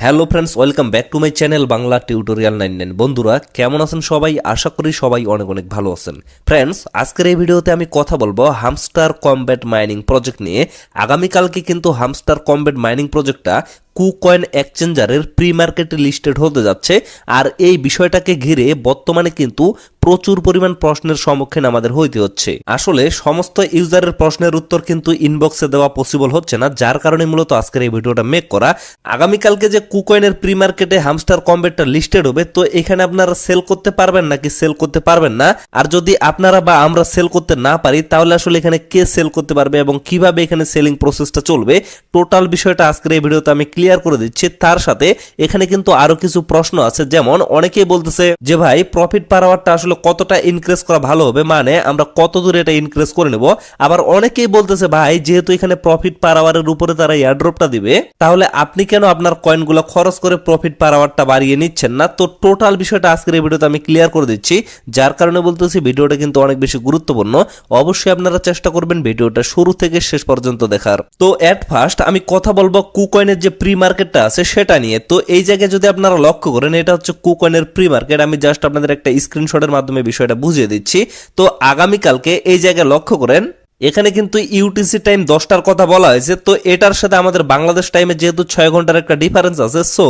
Hello friends, welcome back to my channel Bangla tutorial 99। বন্ধুরা কেমন আছেন সবাই? আশা করি সবাই অনেক অনেক ভালো আছেন। ফ্রেন্ডস, আজকের এই ভিডিওতে আমি কথা বলবো হামস্টার কমব্যাট মাইনিং প্রজেক্ট নিয়ে। আগামীকালকে কিন্তু হামস্টার কমব্যাট মাইনিং প্রজেক্টটা কুকয়েন এক্সচেঞ্জারের প্রি মার্কেটে লিস্টেড হতে যাচ্ছে। আর এই বিষয়টাকে ঘিরে বর্তমানে কিন্তু প্রচুর পরিমাণ প্রশ্নের সম্মুখীন আমাদের হইতে হচ্ছে। আসলে সমস্ত ইউজারের প্রশ্নের উত্তর কিন্তু ইনবক্সে দেওয়া পসিবল হচ্ছে না, যার কারণে মূলত আজকের এই ভিডিওটা মেক করা। আগামীকালকে যে কুকয়েনের প্রি মার্কেটে হামস্টার কমব্যাটটা লিস্টেড হবে, তো এখানে আপনারা সেল করতে পারবেন নাকি সেল করতে পারবেন না, আর যদি আপনারা বা আমরা সেল করতে না পারি তাহলে আসলে এখানে কে সেল করতে পারবে এবং কিভাবে এখানে সেলিং প্রসেসটা চলবে, টোটাল বিষয়টা আজকের এই ভিডিওতে আমি ক্লিয়ার করে দিচ্ছি। তার সাথে এখানে কিন্তু আরো কিছু প্রশ্ন আছে, যেমন অনেকেই বলতেছে যে ভাই প্রফিট পার আওয়ারটা আসলে কতটা ইনক্রিজ করা ভালো হবে, মানে আমরা কত দূরে এটা ইনক্রিজ করে নেব। আবার অনেকেই বলতেছে ভাই যেহেতু এখানে প্রফিট পার আওয়ারের উপরে তারা এয়ারড্রপটা দিবে, তাহলে আপনি কেন আপনার কয়েনগুলো খরচ করে প্রফিট পার আওয়ারটা বাড়িয়ে নিচ্ছেন না। তো টোটাল বিষয়টা আজকের এই ভিডিওতে আমি ক্লিয়ার করে দিচ্ছি, যার কারণে বলতেছি ভিডিওটা কিন্তু অনেক বেশি গুরুত্বপূর্ণ। অবশ্যই আপনারা চেষ্টা করবেন ভিডিওটা শুরু থেকে শেষ পর্যন্ত দেখার। তো এট ফার্স্ট আমি কথা বলবো কুকয়েনের যে প্রি মার্কেটটা আছে সেটা নিয়ে। তো এই জায়গায় যদি আপনারা লক্ষ্য করেন, এটা হচ্ছে কুকয়েনের প্রি মার্কেট। আমি জাস্ট আপনাদের একটা স্ক্রিনশটের মাধ্যমে বিষয়টা বুঝিয়ে দিচ্ছি। তো আগামীকালকে এই জায়গায় লক্ষ্য করেন, এখানে কিন্তু ইউটিসি টাইম 10টার কথা বলা হয়েছে। তো এটার সাথে আমাদের বাংলাদেশ টাইমে যেহেতু 6 ঘন্টার একটা ডিফারেন্স আছে, সো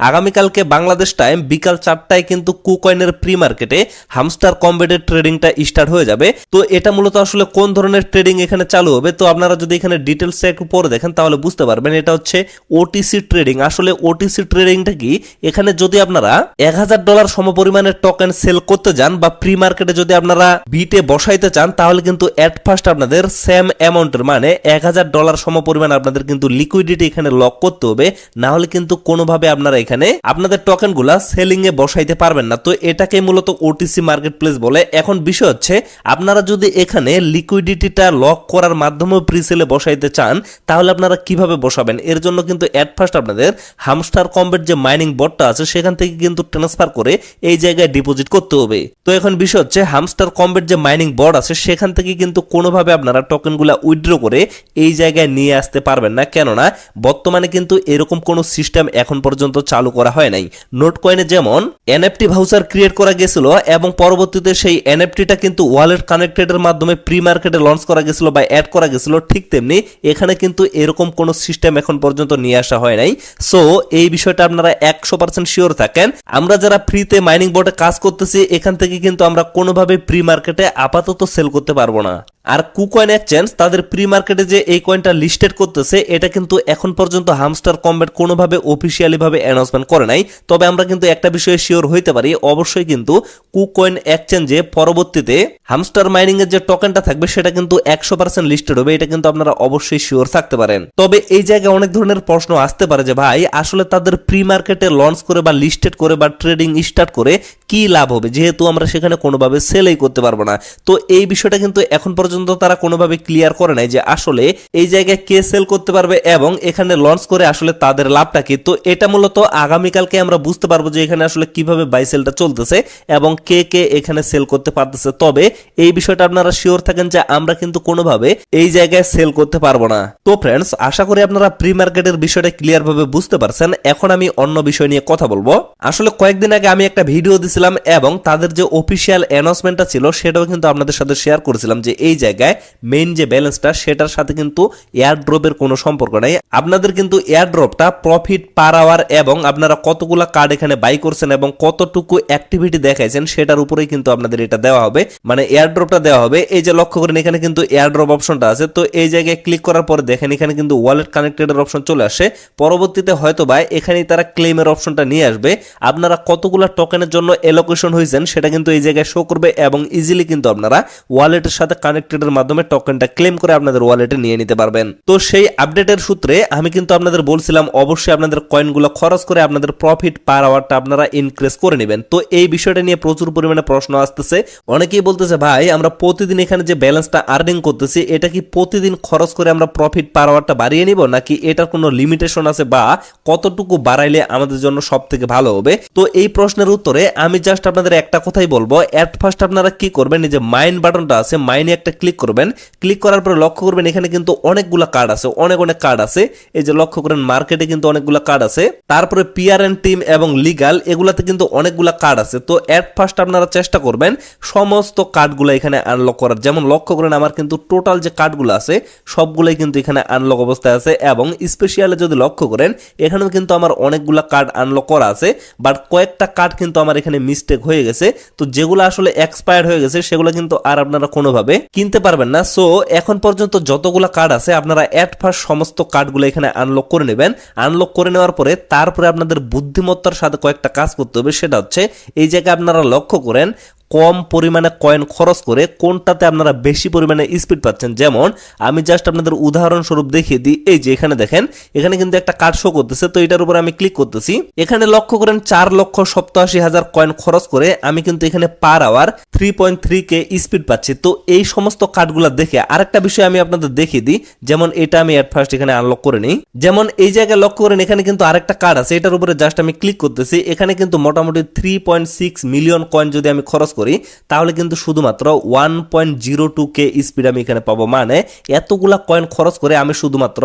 আগামীকালকে বাংলাদেশ টাইম বিকাল 4টায় কিন্তু কুকয়েনের প্রি মার্কেটে হামস্টার কমব্যাটের ট্রেডিংটা স্টার্ট হয়ে যাবে। তো এটা মূলত আসলে কোন ধরনের ট্রেডিং এখানে চালু হবে, তো আপনারা যদি এখানে ডিটেলসটা একটু পরে দেখেন তাহলে বুঝতে পারবেন। এটা হচ্ছে ওটিসি ট্রেডিং। আসলে ওটিসি ট্রেডিংটা কি, এখানে যদি আপনারা $1000 সমপরিমাণের টোকেন সেল করতে যান বা প্রি মার্কেটে যদি আপনারা বিটে বসাইতে চান, তাহলে কিন্তু এট ফার্স্ট আপনাদের সেম অ্যামাউন্টের মানে $1000 সমপরিমাণ আপনাদের কিন্তু লিকুইডিটি এখানে লক করতে হবে, না হলে কিন্তু কোনোভাবে আপনারা এখানে আপনাদের টোকেনগুলা সেলিং এ বসাইতে পারবেন না। তো এটাকে মূলত ওটিসি মার্কেট প্লেস বলে। এখন বিষয় হচ্ছে আপনারা যদি এখানে লিকুইডিটিটা লক করার মাধ্যমে প্রিসেলে বসাইতে চান, তাহলে আপনারা কিভাবে বসাবেন? এর জন্য কিন্তু এট ফার্স্ট আপনাদের হামস্টার কমব্যাট যে মাইনিং বটটা আছে সেখান থেকে কিন্তু ট্রান্সফার করে এই জায়গায় ডিপোজিট করতে হবে। তো এখন বিষয় হচ্ছে হামস্টার কমব্যাট যে মাইনিং বট আছে সেখান থেকে কিন্তু কোনোভাবে আপনারা টোকেনগুলা উইথড্র করে এই জায়গায় নিয়ে আসতে পারবেন না, কেননা বর্তমানে কিন্তু এরকম কোনো সিস্টেম এখন পর্যন্ত চালু করা হয় নাই। নোট কয়েনে যেমন এনএফটি ভাউচার ক্রিয়েট করা গেছিল এবং পরবর্তীতে সেই এনএফটিটা কিন্তু ওয়ালেট কানেক্টেডের মাধ্যমে প্রি মার্কেটে লঞ্চ করা গেছিল বা অ্যাড করা গেছিল, ঠিক তেমনি এখানে কিন্তু এরকম কোনো সিস্টেম এখন পর্যন্ত নিয়ে আসা হয় নাই। সো এই বিষয়টা আপনারা 100% শিওর থাকেন। আমরা যারা ফ্রিতে মাইনিং বোর্ডে কাজ করতেছি, এখান থেকে কিন্তু আমরা কোনোভাবে প্রি মার্কেটে আপাতত সেল করতে পারবো না। আর কুকয়েন এক্সচেঞ্জ তাদের প্রি মার্কেটে যে এই কয়েনটা লিস্টেড করতেছে, এটা কিন্তু এখন পর্যন্ত হামস্টার কমব্যাট কোনোভাবে অফিসিয়ালি ভাবে অ্যানাউন্সমেন্ট করে নাই। তবে আমরা কিন্তু একটা বিষয়ে শিওর হইতে পারি, অবশ্যই কিন্তু কুকয়েন এক্সচেঞ্জে পরবর্তীতে হামস্টার মাইনিং এর যে টোকেনটা থাকবে সেটা কিন্তু 100% লিস্টেড হবে, এটা কিন্তু আপনারা অবশ্যই শিওর থাকতে পারেন। তবে এই জায়গায় অনেক ধরনের প্রশ্ন আসতে পারে যে ভাই আসলে তাদের প্রি মার্কেটে লঞ্চ করে বা লিস্টেড করে বা ট্রেডিং স্টার্ট করে কি লাভ হবে, যেহেতু আমরা সেখানে কোনোভাবে সেলই করতে পারবো না। তো এই বিষয়টা কিন্তু এখন পর্যন্ত তারা কোনোভাবে ক্লিয়ার করে নাই যে আসলে এই জায়গায় কে সেল করতে পারবে এবং এখানে লঞ্চ করে আসলে তাদের লাভটা কি। তো এটা মূলত আগামীকালকে আমরা বুঝতে পারবো যে এখানে আসলে কিভাবে বাই সেলটা চলতেছে এবং কে কে এখানে সেল করতে পারতেছে। তবে এই বিষয়টা আপনারা শিওর থাকেন যে আমরা কিন্তু কোনোভাবে এই জায়গায় সেল করতে পারবো না। তো ফ্রেন্ডস, আশা করি আপনারা প্রি মার্কেটের বিষয়টা ক্লিয়ার ভাবে বুঝতে পারছেন। এখন আমি অন্য বিষয় নিয়ে কথা বলবো। আসলে কয়েকদিন আগে আমি একটা ভিডিও দিছিলাম এবং তাদের যে অফিসিয়াল অ্যানাউন্সমেন্টটা ছিল সেটাও কিন্তু আপনাদের সাথে শেয়ার করেছিলাম যে এই জায়গায় মেইন যে ব্যালেন্সটা সেটার সাথে কিন্তু এয়ারড্রপের কোনো সম্পর্ক নাই। আপনাদের কিন্তু এয়ারড্রপটা প্রফিট পার আওয়ার এবং আপনারা কতগুলা কার্ড এখানে বাই করছেন এবং কতটুকু অ্যাক্টিভিটি দেখাইছেন সেটার উপরেই কিন্তু আপনাদের এটা দেওয়া হবে, মানে এয়ারড্রপটা দেওয়া হবে। এই যে লক্ষ্য করেন এখানে কিন্তু এয়ারড্রপ অপশনটা আছে। তো এই জায়গায় ক্লিক করার পরে দেখেন এখানে কিন্তু ওয়ালেট কানেক্টেডের অপশন চলে আসে। পরবর্তীতে হয়তো বা এখানেই তারা ক্লেমের অপশনটা নিয়ে আসবে। আপনারা কতগুলা টোকেনের জন্য এলোকেশন হয়েছেন সেটা কিন্তু এই জায়গায় শো করবে এবং ইজিলি কিন্তু আপনারা ওয়ালেটের সাথে কানেক্টেডের মাধ্যমে টোকেনটা ক্লেম করে আপনাদের ওয়ালেটে নিয়ে নিতে পারবেন। তো সেই আপডেটের সূত্রে আমি কিন্তু আপনাদের বলছিলাম অবশ্যই আপনাদের কয়েনগুলো খরচ করে আপনাদের প্রফিট পার আওয়ারটা আপনারা ইনক্রিজ করে নেবেন। তো এই বিষয়টা নিয়ে প্রচুর পরিমাণে প্রশ্ন আসতেছে। অনেকেই বলতেছে ভাই আমরা প্রতিদিন এখানে যে ব্যালেন্সটা আর্নিং করতেছি এটা কি প্রতিদিন খরচ করে আমরা প্রফিট পার আওয়ারটা বাড়িয়ে নিব, নাকি এটার কোনো লিমিটেশন আছে বা কতটুকু বাড়াইলে আমাদের জন্য সব থেকে ভালো হবে? তো এই প্রশ্নের উত্তরে আমি আমি জাস্ট আপনাদের একটা কথাই বলবো, এট ফার্স্ট আপনারা কি করবেন, এই যে মাইন বাটনটা আছে, মাইনে একটা ক্লিক করবেন। ক্লিক করার পরে লক্ষ্য করবেন এখানে কিন্তু অনেকগুলা কার্ড আছে, অনেক কার্ড আছে। এই যে লক্ষ্য করেন মার্কেটে কিন্তু অনেকগুলা কার্ড আছে। তারপরে পিআর এন্ড টিম এবং লিগাল এগুলাতে কিন্তু অনেকগুলা কার্ড আছে। তো এট ফার্স্ট আপনারা চেষ্টা করবেন সমস্ত কার্ডগুলো এখানে আনলক করার। যেমন লক্ষ্য করেন আমার কিন্তু টোটাল যে কার্ডগুলো আছে সবগুলোই কিন্তু এখানে আনলক অবস্থায় আছে, এবং স্পেশালি যদি লক্ষ্য করেন এখানেও কিন্তু আমার অনেকগুলা কার্ড আনলক করা আছে, বাট কয়েকটা কার্ড কিন্তু আমার এখানে মিস্টেক হয়ে গেছে। তো যেগুলো আসলে এক্সপায়ার্ড হয়ে গেছে সেগুলো কিন্তু আর আপনারা কোনোভাবে কিনতে পারবেন না। সো এখন পর্যন্ত যতগুলা কার্ড আছে আপনারা এট ফার্স্ট সমস্ত কার্ডগুলো এখানে আনলক করে নেবেন। আনলক করে নেওয়ার পরে তারপরে আপনাদের বুদ্ধিমত্তার সাথে কয়েকটা কাজ করতে হবে। সেটা হচ্ছে এই জায়গায় আপনারা লক্ষ্য করেন কম পরিমাণে কয়েন খরচ করে কোনটাতে আপনারা বেশি পরিমাণে স্পিড পাচ্ছেন। যেমন আমি জাস্ট আপনাদের উদাহরণস্বরূপ দেখিয়ে দিই। এই যে এখানে দেখেন এখানে কিন্তু একটা কার্ড শো করতেছে, তো এটার উপর আমি ক্লিক করতেছি। এখানে লক্ষ্য করেন 4,87,000 কয়েন খরচ করে আমি কিন্তু এখানে পার আওয়ার 3.3k স্পিড পাচ্ছি। তো এই সমস্ত কার্ডগুলো দেখে আরেকটা বিষয় আমি আপনাদের দেখিয়ে দিই। যেমন এটা আমি এট ফার্স্ট এখানে আনলক করে নিই। যেমন এই জায়গায় লক্ষ্য করেন এখানে কিন্তু আরেকটা কার্ড আছে, এটার উপরে জাস্ট আমি ক্লিক করতেছি। এখানে কিন্তু মোটামুটি 3.6 মিলিয়ন কয়েন যদি আমি খরচ করি তাহলে কিন্তু শুধুমাত্র 1.02k স্পিড আমি এখানে পাবো। মানে এতগুলা কয়েন খরচ করে আমি শুধুমাত্র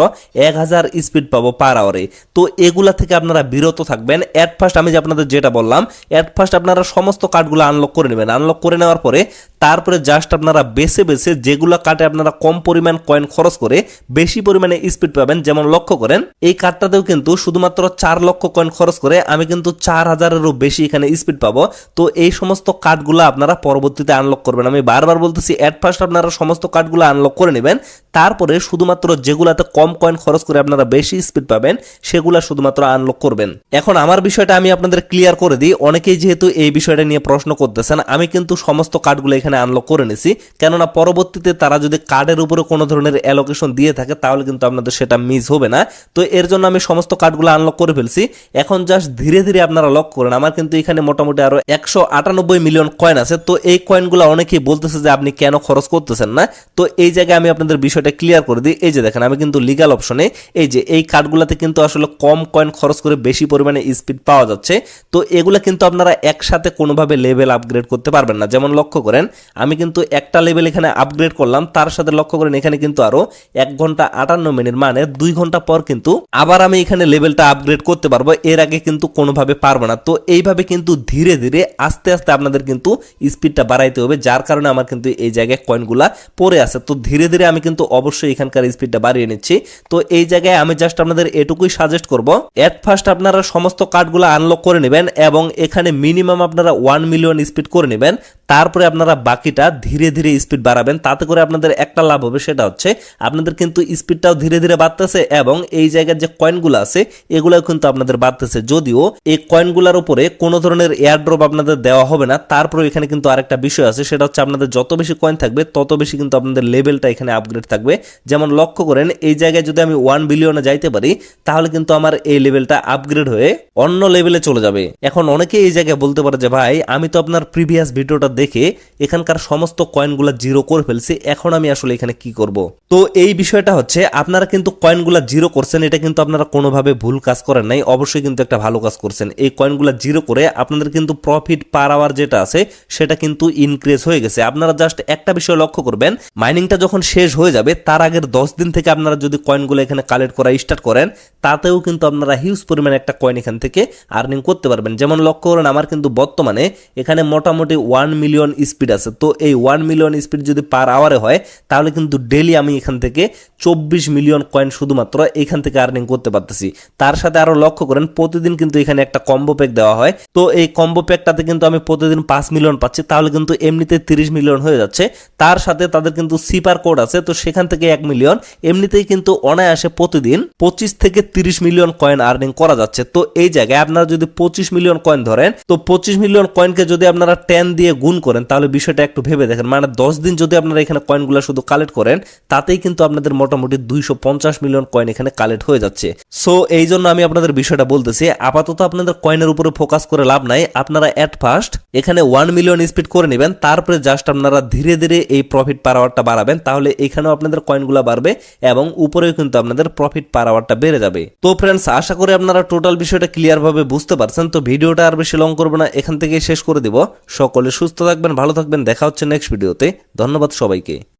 1000 স্পিড পাবো পার আওয়ারে। তো এগুলা থেকে আপনারা বিরত থাকবেন। এট ফার্স্ট আমি যে আপনাদের যেটা বললাম, এট ফার্স্ট আপনারা সমস্ত কার্ডগুলো আনলক করে নেবেন। আনলক করে নেওয়ার পরে তারপরে জাস্ট আপনারা বেছে বেছে যেগুলো কার্ডে আপনারা কম পরিমাণ কয়েন খরচ করে বেশি পরিমাণে স্পিড পাবেন। যেমন লক্ষ্য করেন এই কার্ডটাতেও কিন্তু শুধুমাত্র 4 লক্ষ কয়েন খরচ করে আমি কিন্তু 4000-এরও বেশি এখানে স্পিড পাবো। তো এই সমস্ত কার্ডগুলো আপনারা পরবর্তীতে আনলক করবেন। আমি বারবার বলতেছি এট ফার্স্ট আপনারা সমস্ত কার্ডগুলো আনলক করে নেবেন, তারপরে শুধুমাত্র যেগুলাতে কম কয়েন খরচ করে আপনারা বেশি স্পিড পাবেন সেগুলা শুধুমাত্র আনলক করবেন। এখন আমার বিষয়টা আমি আপনাদের ক্লিয়ার করে দিই। অনেকেই যেহেতু এই বিষয়টা নিয়ে প্রশ্ন করতেছেন, আমি কিন্তু সমস্ত কার্ডগুলো এখানে আনলক করে নিছি, কেননা পরবর্তীতে তারা যদি কার্ডের উপরে কোনো ধরনের অ্যালোকেশন দিয়ে থাকে তাহলে কিন্তু আপনাদের সেটা মিস হবে না। তো এর জন্য আমি সমস্ত কার্ডগুলো আনলক করে ফেলছি। এখন জাস্ট ধীরে ধীরে আপনারা লক করেন আমার কিন্তু এখানে মোটামুটি আরো 198 মিলিয়ন কয়েন আছে। তো এই কয়েনগুলো অনেকেই বলতেছে যে আপনি কেন খরচ করতেছেন না। তো এই জায়গায় আমি আপনাদের বিষয়টা ক্লিয়ার করে দিই। এই যে দেখেন আমি কিন্তু লিগ্যাল অপশনে এই যে এই কার্ডগুলোতে কিন্তু আসলে কম কয়েন খরচ করে বেশি পরিমাণে স্পিড পাওয়া যাচ্ছে। তো এগুলা কিন্তু আপনারা একসাথে কোনোভাবে লেভেল আপগ্রেড করতে পারবেন না। যেমন লক্ষ্য করেন আমি কিন্তু একটা লেভেল এখানে আপগ্রেড করলাম, তার সাথে লক্ষ্য করেন এখানে কিন্তু আরো 1 ঘন্টা 58 মিনিট মানে 2 ঘন্টা পর কিন্তু আবার আমি এখানে লেভেলটা আপগ্রেড করতে পারবো। এর আগে কিন্তু কোনোভাবে পারবো না। তো এইভাবে কিন্তু ধীরে ধীরে আস্তে আস্তে আপনাদের কিন্তু স্পিডটা বাড়াইতে হবে, যার কারণে আমার কিন্তু এই জায়গায় কয়েনগুলা পড়ে আছে। তো ধীরে ধীরে আমি কিন্তু অবশ্যই এখানকার স্পিডটা বাড়িয়ে নিচ্ছি। তো এই জায়গায় আমি জাস্ট আপনাদের এটুকুই সাজেস্ট করব, এট ফার্স্ট আপনারা সমস্ত কার্ডগুলো আনলক করে নেবেন এবং এখানে মিনিমাম আপনারা 1 মিলিয়ন স্পিড করে নেবেন। তারপরে আপনারা বাকিটা ধীরে ধীরে স্পিড বাড়াবেন। তাতে করে আপনাদের একটা লাভ হবে, সেটা হচ্ছে আপনাদের কিন্তু স্পিডটাও ধীরে ধীরে বাড়তেছে এবং এই জায়গার যে কয়েনগুলো আছে এগুলোও কিন্তু আপনাদের বাড়তেছে। যদিও এই কয়েনগুলোর উপরে কোনো ধরনের এয়ারড্রপ আপনাদের দেওয়া হবে না, তারপরে এখানে কিন্তু আরেকটা বিষয় আছে, সেটা হচ্ছে আপনাদের যত বেশি কয়েন থাকবে তত বেশি কিন্তু আপনাদের লেভেলটা এখানে আপগ্রেড থাকবে। যেমন লক্ষ্য করেন এই জায়গায় যদি আমি 1 বিলিয়নে যাইতে পারি তাহলে কিন্তু আমার এই লেভেলটা আপগ্রেড হয়ে অন্য লেভেলে চলে যাবে। এখন অনেকে এই জায়গায় বলতে পারে যে ভাই আমি তো আপনার প্রিভিয়াস ভিডিওটা দেখে এখানকার সমস্ত কয়েনগুলা জিরো করে ফেলছি, এখন আমি আসলে এখানে কি করব। তো এই বিষয়টা হচ্ছে আপনারা কিন্তু কয়েনগুলা জিরো করছেন, এটা কিন্তু আপনারা কোনোভাবে ভুল কাজ করেন নাই, অবশ্যই কিন্তু একটা ভালো কাজ করছেন। এই কয়েনগুলা জিরো করে আপনাদের কিন্তু প্রফিট পার আওয়ার যেটা আছে সেটা কিন্তু ইনক্রিজ হয়ে গেছে। আপনারা জাস্ট একটা বিষয় লক্ষ্য করবেন, মাইনিংটা যখন শেষ হয়ে যাবে তার আগের 10 দিন থেকে আপনারা যদি কয়েনগুলো এখানে কালেক্ট করা স্টার্ট করেন তাতেও কিন্তু আপনারা হিউজ পরিমাণে একটা কয়েন এখান থেকে আর্নিং করতে পারবেন। যেমন লক্ষ্য করেন আমার কিন্তু বর্তমানে এখানে মোটামুটি 1 মিলিয়ন স্পিড আছে। তো এই 1 মিলিয়ন স্পিড যদি পার আওয়ারে হয় তাহলে কিন্তু ডেইলি আমি এখান থেকে 24 মিলিয়ন কয়েন শুধুমাত্র এখান থেকে আর্নিং করতে পারতেছি। তার সাথে আরো লক্ষ্য করেন প্রতিদিন কিন্তু এখানে একটা কম্বো প্যাক দেওয়া হয়। তো এই কম্বো প্যাকটাতে কিন্তু আমি প্রতিদিন 5 মিলিয়ন পাচ্ছি, তাহলে কিন্তু এমনিতে 30 মিলিয়ন হয়ে যাচ্ছে। তার সাথে তাদের কিন্তু সিপার কোড আছে, তো সেখান থেকে 1 মিলিয়ন, এমনিতেই কিন্তু অনায়াসে প্রতিদিন 25 থেকে 30 মিলিয়ন কয়েন আর্নিং করা যাচ্ছে। তো এই জায়গায় আপনারা যদি 25 মিলিয়ন কয়েন ধরেন, তো 25 মিলিয়ন কয়েনকে যদি আপনারা 10 দিয়ে গুণ করেন তাহলে বিষয়টা বিষয়টা একটু ভেবে দেখেন, মানে 10 দিন যদি আপনারা এখানে কয়েনগুলো শুধু কালেক্ট করেন তাতেই কিন্তু আপনাদের মোটামুটি 250 মিলিয়ন কয়েন এখানে কালেক্ট হয়ে যাচ্ছে। সো এই জন্য আমি আপনাদের বিষয়টা বলতেছি, আপাতত আপনাদের কয়েনের উপরে ফোকাস করে লাভ নাই। আপনারা এট ফার্স্ট এখানে 1 মিলিয়ন স্পিড করে নেবেন, তারপরে জাস্ট আপনারা ধীরে ধীরে এই প্রফিট পার আওয়ারটা বাড়াবেন, তাহলে এখানেও আপনাদের কয়েনগুলো বাড়বে এবং উপরেও কিন্তু আপনাদের প্রফিট পার আওয়ারটা বেড়ে যাবে। তো ফ্রেন্ডস, আশা করি আপনারা টোটাল বিষয়টা ক্লিয়ার ভাবে বুঝতে পারছেন। তো ভিডিওটা আর বেশি লং করবো না, এখান থেকে শেষ করে দিব। সকলে সুস্থ থাকবেন, ভালো থাকবেন, দেখা হচ্ছে নেক্সট ভিডিওতে। ধন্যবাদ সবাইকে।